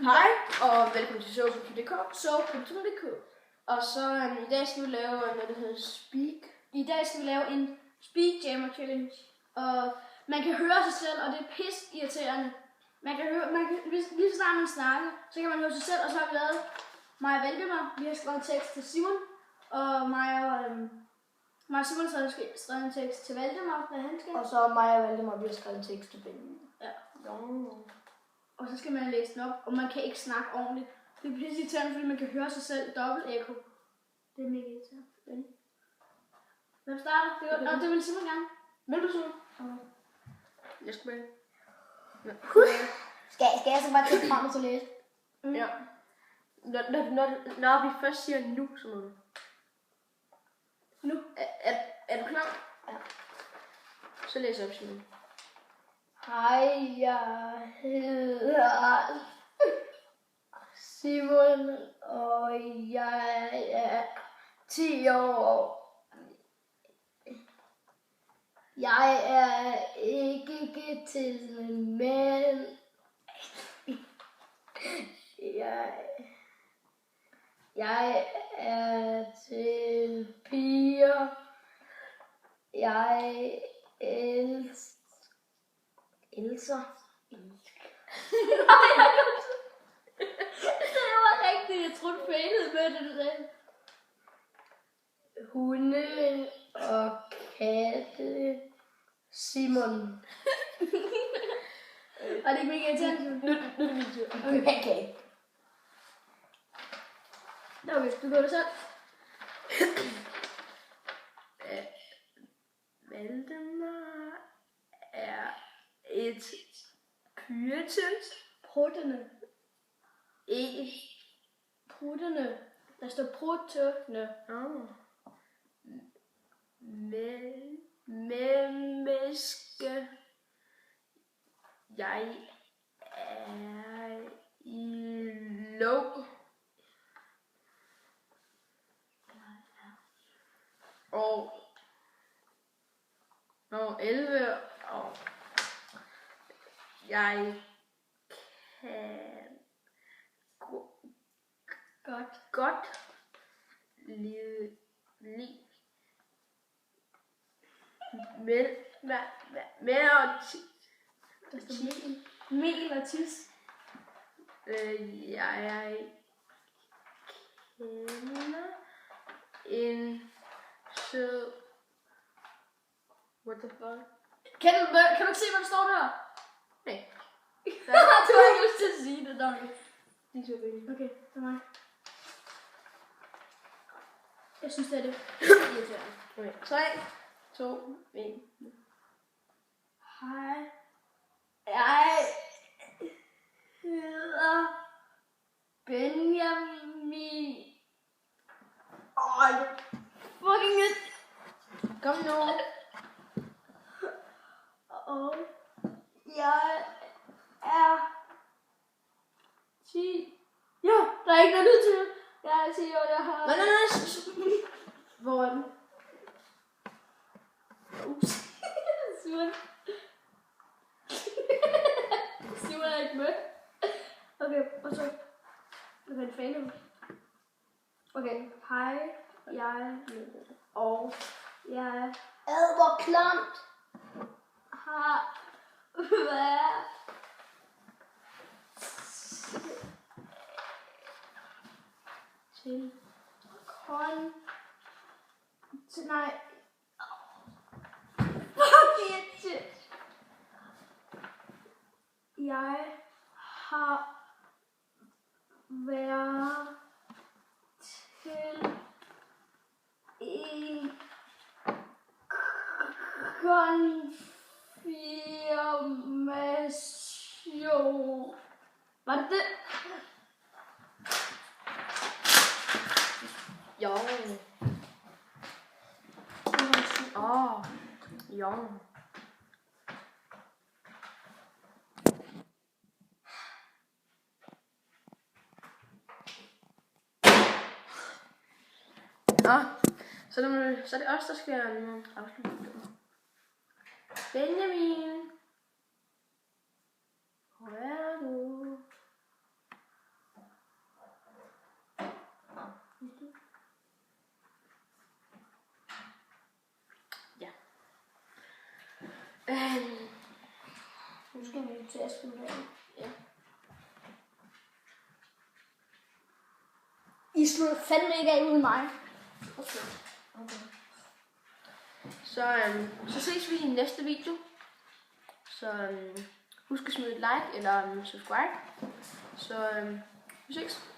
Hej, og velkommen til Soap.dk. Og så i dag skal vi lave noget, der hedder Speak. I dag skal vi lave en Speak Jammer Challenge. Og man kan høre sig selv, og det er pis irriterende. Man kan høre, lige så snart man snakker, så kan man høre sig selv, og så har vi lavet mig og Valdemar. Vi har skrevet en tekst til Simon, og mig og Simon har skrevet en tekst til Valdemar, hvad han skal. Og så mig og Valdemar, vi har skrevet en tekst til Benjamin. Ja. Og så skal man læse den op, og man kan ikke snakke ordentligt. Det er pisse irriterende, fordi man kan høre sig selv dobbelt ekko. Det er mega irriterende. Hvem starter? Det vil Simon gerne. Vil du Simon? Okay. Jeg skal med. Skal jeg så bare tage frem og så læse? Ja. Når vi først siger nu, så må du. Nu? Er du klar? Ja. Så læser jeg op, Simon. Hej, jeg hedder Simon, og jeg er 10 år. Jeg er ikke til mænd. Jeg er til piger. Jeg elsker. Det var rigtigt. Jeg troede, du failede med det, du sagde. Hunde og katte. Simon. Og det er mega irriterende. Nu er det min tur. Okay. Okay, du går det selv. Valdemar er et pyrtøn. Pruttene. Pruttene. Der står pruttene. Menneske. Jeg er i lov. Og 11 og jeg kan godt lide med og Der står mel og tis. jeg kender en sød. What the fuck? Kan du ikke se, hvad der står der? Nej. Du har ikke lyst til at sige det, Donke. Okay, det er mig. Jeg synes, det er det. Okay. 3, 2, 1. Hej. Jeg hedder Benjamin. Fucking it. Kom nu. Og jeg er 10. Ja, der er ikke noget lyd til. Jeg er 10 år, jeg har... Nej. Hvor er den? Ups. Simon. Simon er ikke med. Okay, og så... Okay, det fejler. Okay, hej, jeg og jeg Hvor klamt. har været til nej. Fuck it. Jeg har været til en konfirmation. Var det det? Jo. Jo. Så er det os, der skal afslutte. Benjamin. Hvor er du? til at slutte af. Ja. I slutter fandme ikke af uden mig. Okay. Så ses vi i næste video. Så husk at smide et like eller subscribe. Så vi ses.